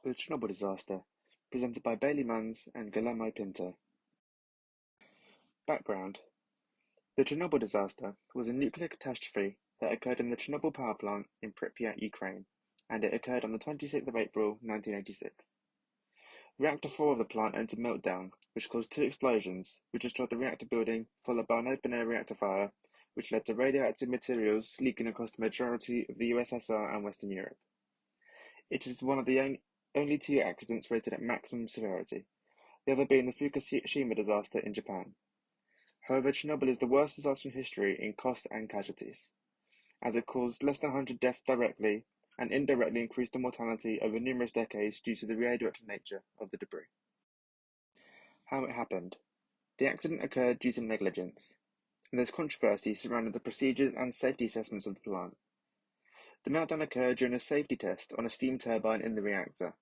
The Chernobyl Disaster, presented by Bailey Munns and Guillermo Pinto. Background: the Chernobyl disaster was a nuclear catastrophe that occurred in the Chernobyl power plant in Pripyat, Ukraine, and it occurred on the 26th of April 1986. Reactor 4 of the plant entered meltdown, which caused two explosions, which destroyed the reactor building, followed by an open-air reactor fire, which led to radioactive materials leaking across the majority of the USSR and Western Europe. It is one of the only two accidents rated at maximum severity, the other being the Fukushima disaster in Japan. However, Chernobyl is the worst disaster in history in cost and casualties, as it caused less than 100 deaths directly and indirectly increased the mortality over numerous decades due to the radioactive nature of the debris. How it happened. The accident occurred due to negligence, and there's controversy surrounding the procedures and safety assessments of the plant. The meltdown occurred during a safety test on a steam turbine in the reactor.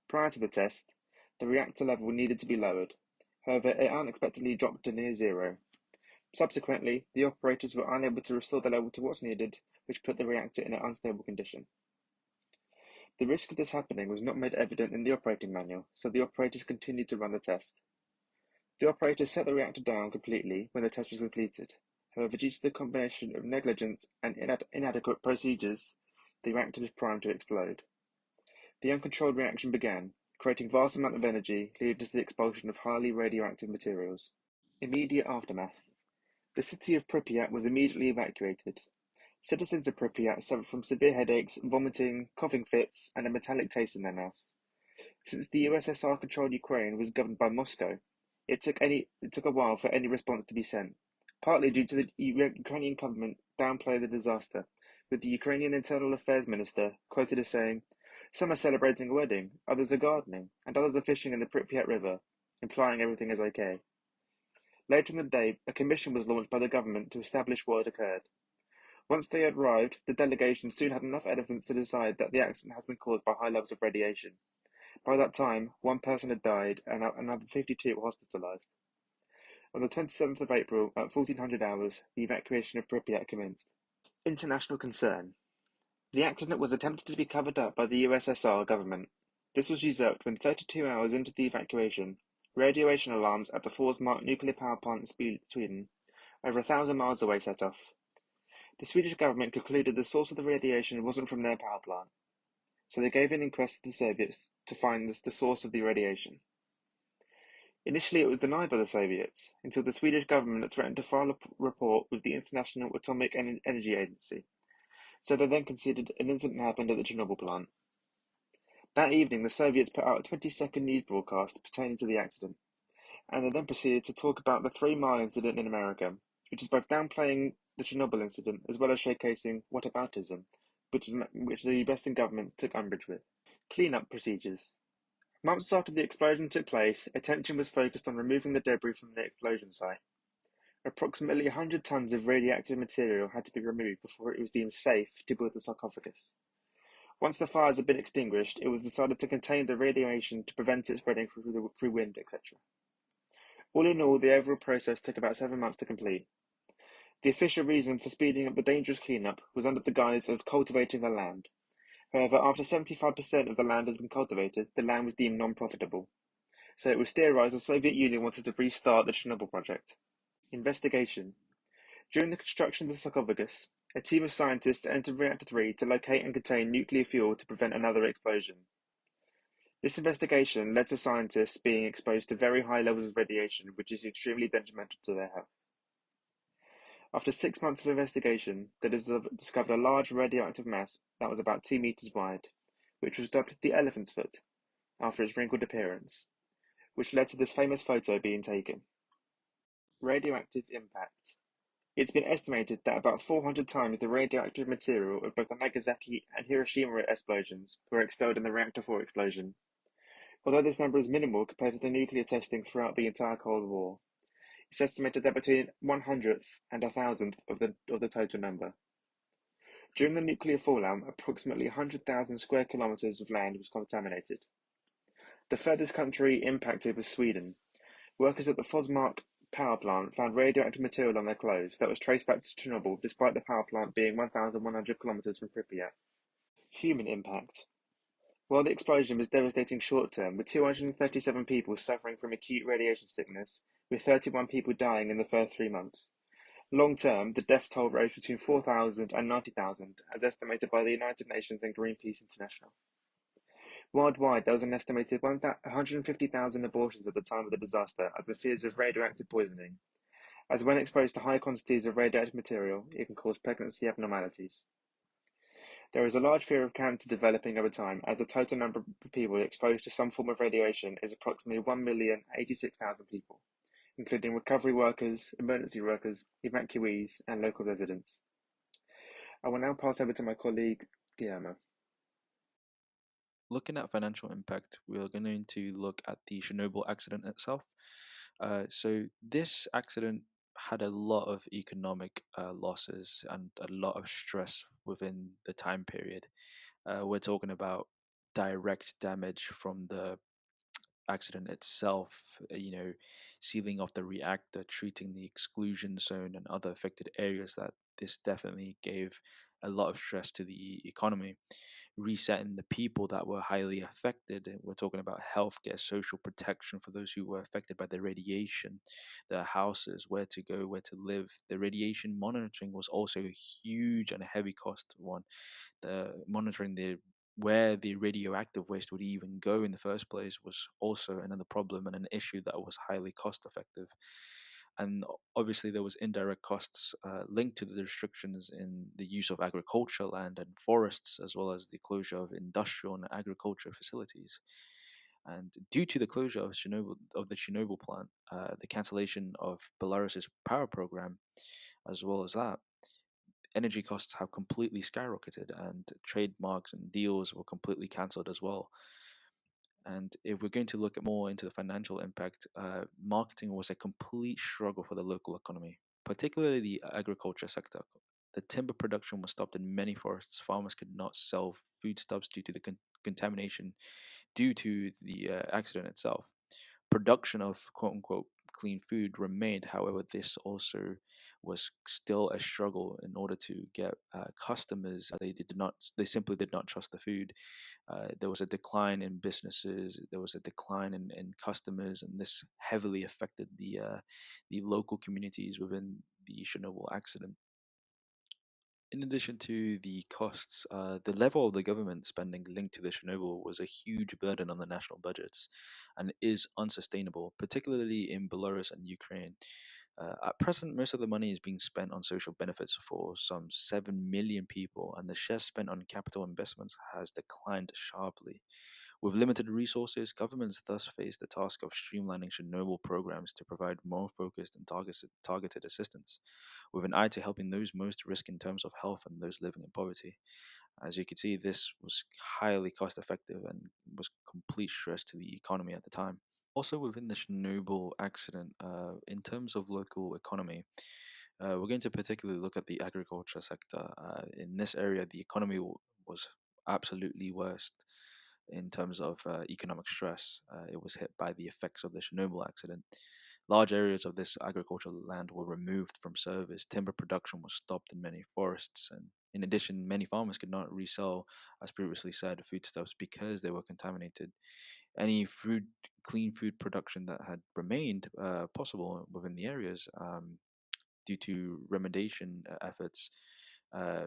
Prior to the test, the reactor level needed to be lowered. However, it unexpectedly dropped to near zero. Subsequently, the operators were unable to restore the level to what's needed, which put the reactor in an unstable condition. The risk of this happening was not made evident in the operating manual, so the operators continued to run the test. The operators set the reactor down completely when the test was completed. However, due to the combination of negligence and inadequate procedures, the reactor was primed to explode. The uncontrolled reaction began, creating vast amounts of energy, leading to the expulsion of highly radioactive materials. Immediate aftermath. The city of Pripyat was immediately evacuated. Citizens of Pripyat suffered from severe headaches, vomiting, coughing fits, and a metallic taste in their mouths. Since the USSR-controlled Ukraine was governed by Moscow, it took a while for any response to be sent, partly due to the Ukrainian government downplaying the disaster, with the Ukrainian Internal Affairs Minister quoted as saying, "Some are celebrating a wedding, others are gardening, and others are fishing in the Pripyat River," implying everything is okay. Later in the day, a commission was launched by the government to establish what had occurred. Once they had arrived, the delegation soon had enough evidence to decide that the accident has been caused by high levels of radiation. By that time, one person had died and another 52 were hospitalized. On the 27th of April, at 1400 hours, the evacuation of Pripyat commenced. International concern. The accident was attempted to be covered up by the USSR government. This was usurped when 32 hours into the evacuation, radiation alarms at the Forsmark nuclear power plant in Sweden, over 1,000 miles away, set off. The Swedish government concluded the source of the radiation wasn't from their power plant, so they gave an inquest to the Soviets to find the source of the radiation. Initially it was denied by the Soviets, until the Swedish government threatened to file a report with the International Atomic Energy Agency, so they then considered an incident happened at the Chernobyl plant. That evening the Soviets put out a 20-second news broadcast pertaining to the accident, and they then proceeded to talk about the 3 Mile incident in America, which is both downplaying the Chernobyl incident as well as showcasing whataboutism, which the Western governments took umbrage with. Cleanup procedures. Months after the explosion took place, attention was focused on removing the debris from the explosion site. Approximately 100 tons of radioactive material had to be removed before it was deemed safe to build the sarcophagus. Once the fires had been extinguished, it was decided to contain the radiation to prevent it spreading through wind, etc. All in all, the overall process took about 7 months to complete. The official reason for speeding up the dangerous cleanup was under the guise of cultivating the land. However, after 75% of the land had been cultivated, the land was deemed non-profitable. So it was theorized the Soviet Union wanted to restart the Chernobyl project. Investigation. During the construction of the sarcophagus, a team of scientists entered Reactor 3 to locate and contain nuclear fuel to prevent another explosion. This investigation led to scientists being exposed to very high levels of radiation, which is extremely detrimental to their health. After 6 months of investigation, they discovered a large radioactive mass that was about 2 meters wide, which was dubbed the elephant's foot, after its wrinkled appearance, which led to this famous photo being taken. Radioactive impact. It's been estimated that about 400 times the radioactive material of both the Nagasaki and Hiroshima explosions were expelled in the Reactor 4 explosion. Although this number is minimal compared to the nuclear testing throughout the entire Cold War, it's estimated that between 1/100th and 1,000th of the total number. During the nuclear fallout, approximately 100,000 square kilometers of land was contaminated. The furthest country impacted was Sweden. Workers at the Forsmark power plant found radioactive material on their clothes that was traced back to Chernobyl despite the power plant being 1,100 kilometers from Pripyat. Human impact. While the explosion was devastating short term, with 237 people suffering from acute radiation sickness, with 31 people dying in the first 3 months. Long term, the death toll rose between 4,000 and 90,000, as estimated by the United Nations and Greenpeace International. Worldwide, there was an estimated 150,000 abortions at the time of the disaster over fears of radioactive poisoning, as when exposed to high quantities of radioactive material, it can cause pregnancy abnormalities. There is a large fear of cancer developing over time, as the total number of people exposed to some form of radiation is approximately 1,086,000 people, including recovery workers, emergency workers, evacuees, and local residents. I will now pass over to my colleague, Guillermo. Looking at financial impact, we are going to look at the Chernobyl accident itself. So this accident had a lot of economic losses and a lot of stress within the time period. We're talking about direct damage from the accident itself, sealing off the reactor, treating the exclusion zone and other affected areas. That this definitely gave a lot of stress to the economy, resetting the people that were highly affected. We're talking about healthcare, social protection for those who were affected by the radiation, their houses, where to go, where to live. The radiation monitoring was also a huge and a heavy cost one. The monitoring the where the radioactive waste would even go in the first place was also another problem and an issue that was highly cost effective. And obviously, there was indirect costs linked to the restrictions in the use of agricultural land and forests, as well as the closure of industrial and agricultural facilities. And due to the closure of the Chernobyl plant, the cancellation of Belarus's power program, as well as that, energy costs have completely skyrocketed, and trademarks and deals were completely cancelled as well. And if we're going to look at more into the financial impact, marketing was a complete struggle for the local economy, particularly the agriculture sector. The timber production was stopped in many forests. Farmers could not sell foodstuffs due to the contamination due to the accident itself. Production of quote unquote clean food remained. However, this also was still a struggle in order to get customers. They simply did not trust the food. There was a decline in businesses. There was a decline in customers, and this heavily affected the local communities within the Chernobyl accident. In addition to the costs, the level of the government spending linked to the Chernobyl was a huge burden on the national budgets and is unsustainable, particularly in Belarus and Ukraine. At present, most of the money is being spent on social benefits for some 7 million people, and the share spent on capital investments has declined sharply. With limited resources, governments thus face the task of streamlining Chernobyl programs to provide more focused and targeted assistance, with an eye to helping those most at risk in terms of health and those living in poverty. As you can see, this was highly cost effective and was complete stress to the economy at the time. Also, within the Chernobyl accident, in terms of local economy, we're going to particularly look at the agriculture sector. In this area, the economy was absolutely worst in terms of economic stress. It was hit by the effects of the Chernobyl accident. Large areas of this agricultural land were removed from service. Timber production was stopped in many forests, and in addition, many farmers could not resell, as previously said, foodstuffs because they were contaminated. Any clean food production that had remained possible within the areas due to remediation efforts. Uh,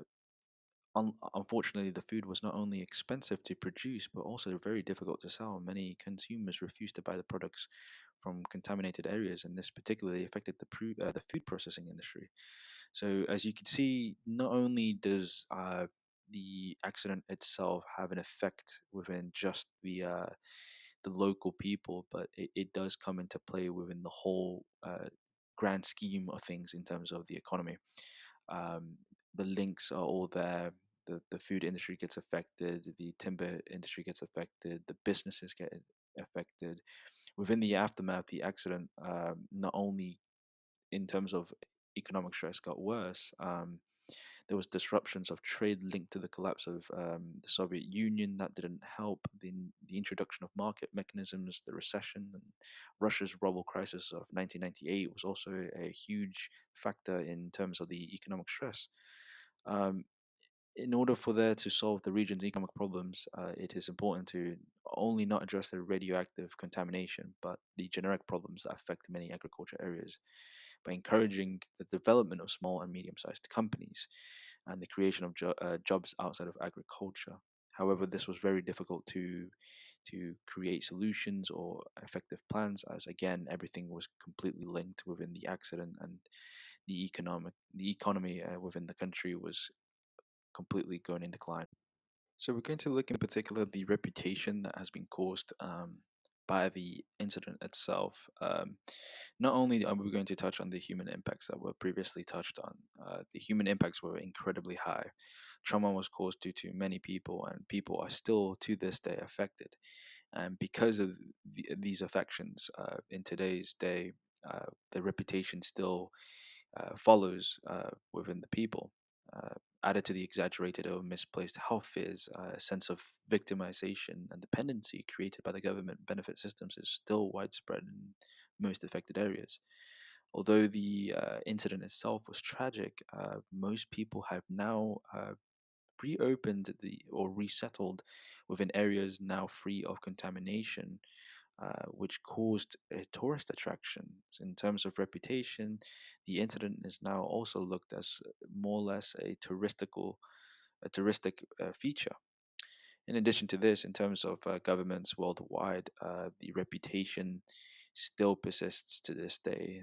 Unfortunately, the food was not only expensive to produce, but also very difficult to sell. Many consumers refused to buy the products from contaminated areas, and this particularly affected the food processing industry. So, as you can see, not only does the accident itself have an effect within just the local people, but it does come into play within the whole grand scheme of things in terms of the economy. Um, the links are all there. The food industry gets affected, the timber industry gets affected, the businesses get affected. Within the aftermath, the accident, not only in terms of economic stress, got worse. There was disruptions of trade linked to the collapse of the Soviet Union that didn't help. The introduction of market mechanisms, the recession, and Russia's ruble crisis of 1998 was also a huge factor in terms of the economic stress. Um, in order for there to solve the region's economic problems, it is important to only not address the radioactive contamination, but the generic problems that affect many agriculture areas by encouraging the development of small and medium-sized companies and the creation of jobs outside of agriculture. However, this was very difficult to create solutions or effective plans, as again everything was completely linked within the accident, and the economy within the country was completely going in decline. So we're going to look in particular the reputation that has been caused by the incident itself. Not only are we going to touch on the human impacts that were previously touched on, the human impacts were incredibly high. Trauma was caused due to many people, and people are still to this day affected. And because of these affections in today's day, the reputation still follows within the people. Uh, Added to the exaggerated or misplaced health fears, a sense of victimization and dependency created by the government benefit systems is still widespread in most affected areas. Although the incident itself was tragic, most people have now reopened or resettled within areas now free of contamination, which caused a tourist attraction. So in terms of reputation, the incident is now also looked as more or less a touristic feature. In addition to this, in terms of governments worldwide, the reputation still persists to this day.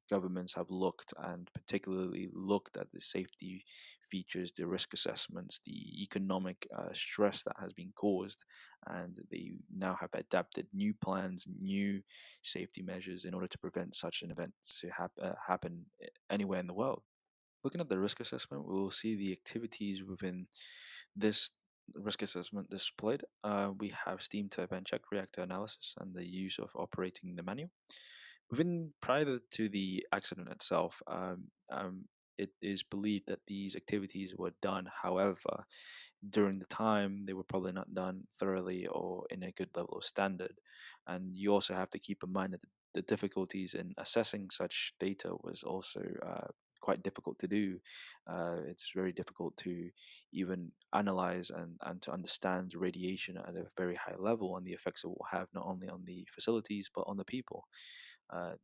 Governments have looked and particularly looked at the safety features, the risk assessments, the economic stress that has been caused, and they now have adapted new plans, new safety measures in order to prevent such an event to happen anywhere in the world. Looking at the risk assessment, we will see the activities within this risk assessment displayed. We have steam turbine check reactor analysis and the use of operating the manual. Within prior to the accident itself, it is believed that these activities were done. However, during the time, they were probably not done thoroughly or in a good level of standard. And you also have to keep in mind that the difficulties in assessing such data was also quite difficult to do. It's very difficult to even analyze and to understand radiation at a very high level and the effects it will have not only on the facilities but on the people.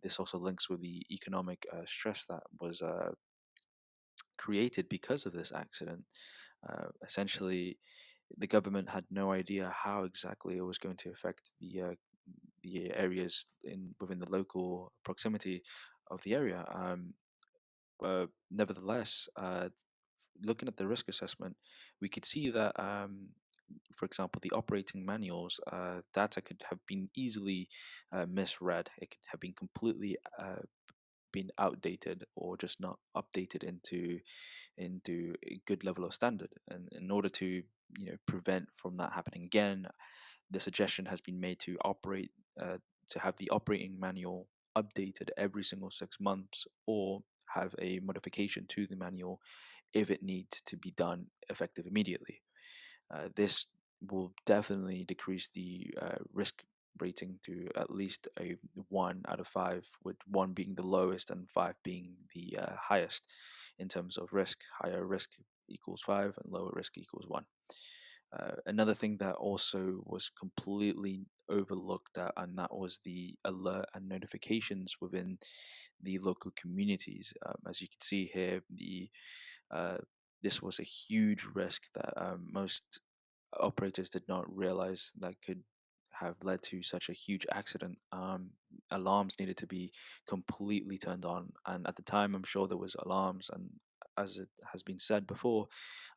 This also links with the economic stress that was created because of this accident. Essentially, the government had no idea how exactly it was going to affect the areas in within the local proximity of the area. Nevertheless, looking at the risk assessment, we could see that, for example, the operating manuals data could have been easily misread. It could have been completely been outdated or just not updated into a good level of standard. And in order to prevent from that happening again, the suggestion has been made to to have the operating manual updated every single 6 months, or have a modification to the manual if it needs to be done effective immediately. This will definitely decrease the risk rating to at least a 1 out of 5, with 1 being the lowest and 5 being the highest in terms of risk. Higher risk equals 5 and lower risk equals 1. Another thing that also was completely overlooked at, and that was the alert and notifications within the local communities. As you can see here, the uh, this was a huge risk that most operators did not realize that could have led to such a huge accident. Alarms needed to be completely turned on, and at the time, I'm sure there was alarms, and as it has been said before,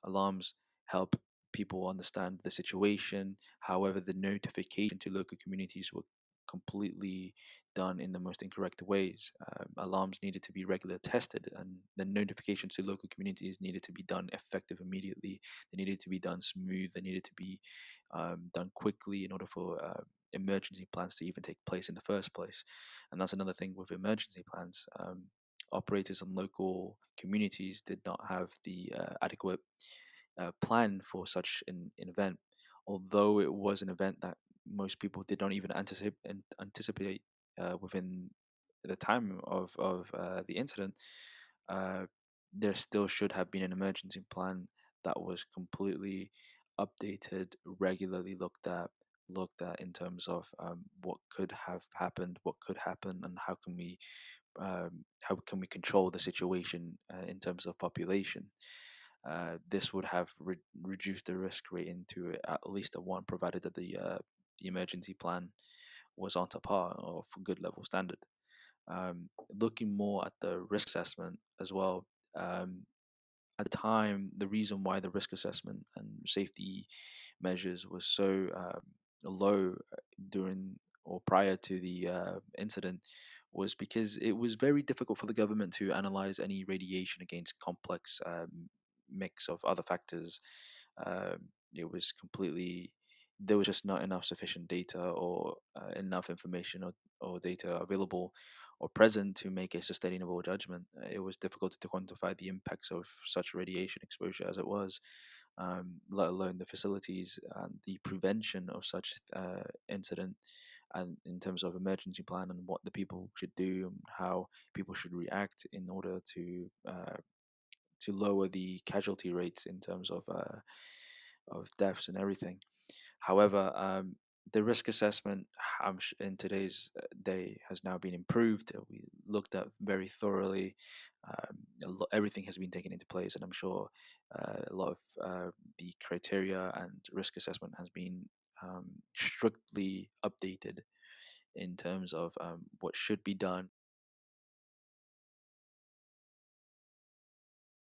alarms help people understand the situation. However, the notification to local communities were completely done in the most incorrect ways. Alarms needed to be regularly tested, and the notifications to local communities needed to be done effective immediately. They needed to be done smooth. They needed to be done quickly in order for emergency plans to even take place in the first place. And that's another thing with emergency plans. Operators and local communities did not have the adequate plan for such an event, although it was an event that most people did not even anticipate within the time of the incident. Uh, there still should have been an emergency plan that was completely updated, regularly looked at in terms of what could have happened, what could happen, and how can we control the situation in terms of population. This would have reduced the risk rating to at least a one, provided that the emergency plan was on to par or for good level standard. Looking more at the risk assessment as well. Um, at the time, the reason why the risk assessment and safety measures was so low during or prior to the incident was because it was very difficult for the government to analyze any radiation against complex mix of other factors. It was completely there was just not enough sufficient data or enough information or data available or present to make a sustainable judgment. It was difficult to quantify the impacts of such radiation exposure as it was, let alone the facilities and the prevention of such incident, and in terms of emergency plan and what the people should do and how people should react in order to lower the casualty rates in terms of deaths and everything. However, the risk assessment in today's day has now been improved. We looked at very thoroughly. Everything has been taken into place, and I'm sure a lot of the criteria and risk assessment has been strictly updated in terms of what should be done